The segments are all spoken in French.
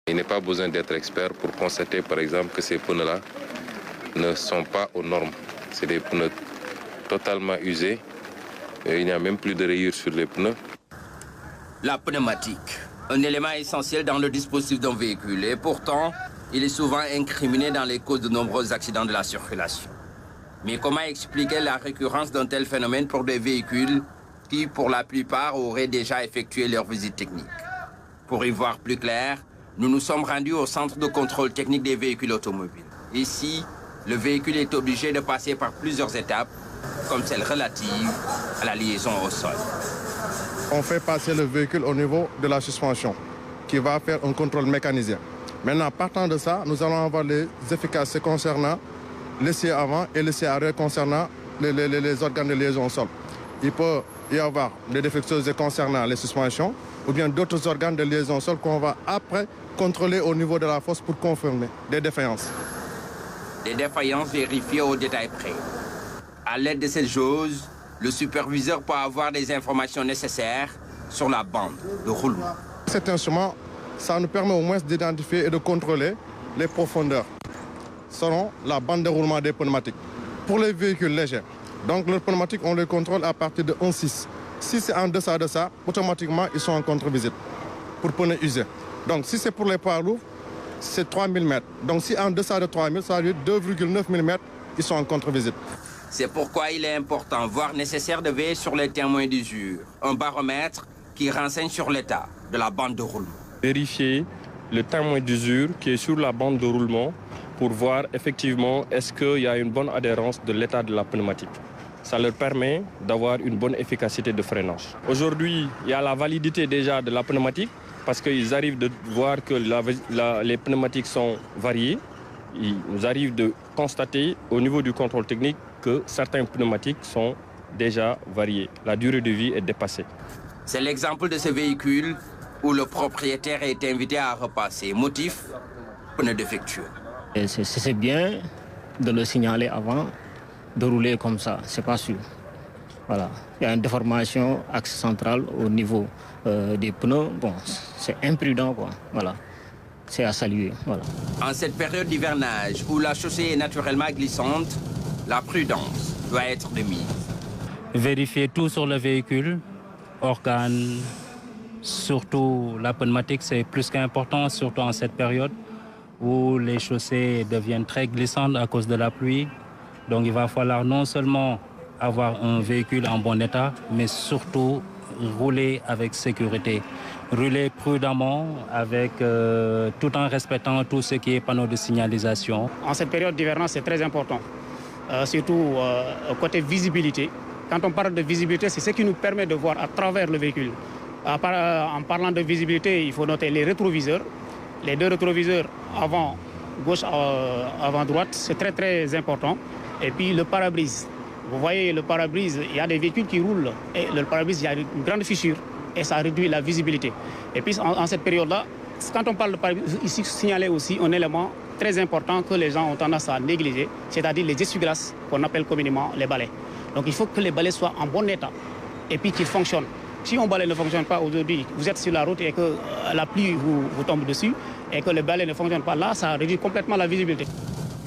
Il n'est pas besoin d'être expert pour constater par exemple que ces pneus-là ne sont pas aux normes. C'est des pneus totalement usés. Et il n'y a même plus de rayures sur les pneus. La pneumatique, un élément essentiel dans le dispositif d'un véhicule. Et pourtant, il est souvent incriminé dans les causes de nombreux accidents de la circulation. Mais comment expliquer la récurrence d'un tel phénomène pour des véhicules qui, pour la plupart, auraient déjà effectué leur visite technique? Pour y voir plus clair, nous nous sommes rendus au centre de contrôle technique des véhicules automobiles. Ici, le véhicule est obligé de passer par plusieurs étapes, comme celle relative à la liaison au sol. On fait passer le véhicule au niveau de la suspension, qui va faire un contrôle mécanisé. Maintenant, partant de ça, nous allons avoir les efficaces concernant l'essai avant et l'essai arrière concernant les organes de liaison au sol. Il peut y avoir des défectueuses concernant les suspensions ou bien d'autres organes de liaison au sol qu'on va après contrôler au niveau de la fosse pour confirmer des défaillances. Des défaillances vérifiées au détail près. À l'aide de cette jauge, le superviseur peut avoir des informations nécessaires sur la bande de roulement. Cet instrument, ça nous permet au moins d'identifier et de contrôler les profondeurs selon la bande de roulement des pneumatiques. Pour les véhicules légers, donc les pneumatiques, on les contrôle à partir de 1,6. Si c'est en deçà de ça, automatiquement, ils sont en contre-visite pour pneus usés. Donc si c'est pour les poids lourds, c'est 3 mm. Donc si en deçà de 3 000, ça veut dire 2,9 mm, ils sont en contre-visite. C'est pourquoi il est important, voire nécessaire, de veiller sur les témoins d'usure, un baromètre qui renseigne sur l'état de la bande de roulement. Vérifier le témoin d'usure qui est sur la bande de roulement pour voir effectivement est-ce qu'il y a une bonne adhérence de l'état de la pneumatique. Ça leur permet d'avoir une bonne efficacité de freinage. Aujourd'hui, il y a la validité déjà de la pneumatique parce qu'ils arrivent de voir que les pneumatiques sont variées. Il nous arrive de constater au niveau du contrôle technique que certains pneumatiques sont déjà variés. La durée de vie est dépassée. C'est l'exemple de ce véhicule où le propriétaire a été invité à repasser. Motif, pneu défectueux. C'est bien de le signaler avant, de rouler comme ça, c'est pas sûr. Voilà. Il y a une déformation axe central au niveau des pneus. Bon, c'est imprudent, quoi. Voilà. C'est à saluer. Voilà. En cette période d'hivernage où la chaussée est naturellement glissante, la prudence doit être de mise. Vérifier tout sur le véhicule, organes, surtout la pneumatique, c'est plus qu'important, surtout en cette période où les chaussées deviennent très glissantes à cause de la pluie. Donc il va falloir non seulement avoir un véhicule en bon état, mais surtout rouler avec sécurité. Rouler prudemment, tout en respectant tout ce qui est panneau de signalisation. En cette période d'hivernage, c'est très important, surtout côté visibilité. Quand on parle de visibilité, c'est ce qui nous permet de voir à travers le véhicule. En parlant de visibilité, il faut noter les rétroviseurs. Les deux rétroviseurs avant gauche, avant droite, c'est très très important. Et puis le pare-brise. Vous voyez le pare-brise, il y a des véhicules qui roulent et le pare-brise, il y a une grande fissure et ça réduit la visibilité. Et puis en cette période-là, quand on parle de pare-brise, ici signaler aussi un élément très important que les gens ont tendance à négliger, c'est-à-dire les essuie-glaces qu'on appelle communément les balais. Donc il faut que les balais soient en bon état et puis qu'ils fonctionnent. Si un balai ne fonctionne pas aujourd'hui, vous êtes sur la route et que la pluie vous tombe dessus et que le balai ne fonctionne pas, là, ça réduit complètement la visibilité.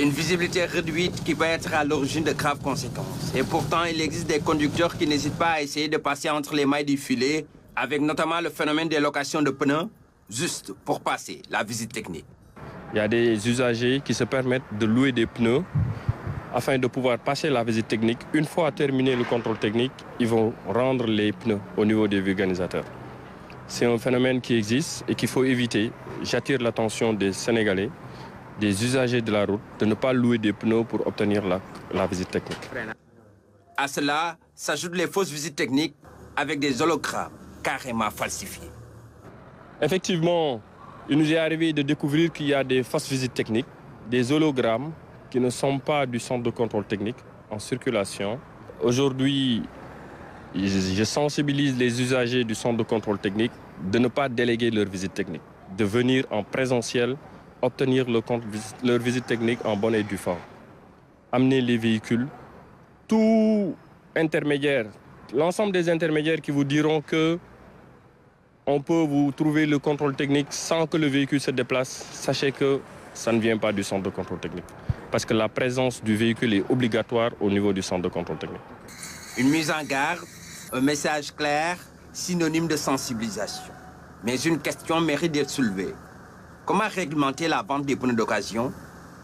Une visibilité réduite qui peut être à l'origine de graves conséquences. Et pourtant, il existe des conducteurs qui n'hésitent pas à essayer de passer entre les mailles du filet, avec notamment le phénomène des locations de pneus, juste pour passer la visite technique. Il y a des usagers qui se permettent de louer des pneus afin de pouvoir passer la visite technique. Une fois terminé le contrôle technique, ils vont rendre les pneus au niveau des organisateurs. C'est un phénomène qui existe et qu'il faut éviter. J'attire l'attention des Sénégalais, des usagers de la route, de ne pas louer des pneus pour obtenir la visite technique. À cela s'ajoutent les fausses visites techniques avec des hologrammes carrément falsifiés. Effectivement, il nous est arrivé de découvrir qu'il y a des fausses visites techniques, des hologrammes qui ne sont pas du centre de contrôle technique en circulation. Aujourd'hui, je sensibilise les usagers du centre de contrôle technique de ne pas déléguer leur visite technique, de venir en présentiel, obtenir leur visite technique en bonne et due forme. Amener les véhicules, tout intermédiaire, l'ensemble des intermédiaires qui vous diront que on peut vous trouver le contrôle technique sans que le véhicule se déplace. Sachez que ça ne vient pas du centre de contrôle technique. Parce que la présence du véhicule est obligatoire au niveau du centre de contrôle technique. Une mise en garde, un message clair, synonyme de sensibilisation. Mais une question mérite d'être soulevée. Comment réglementer la vente des pneus d'occasion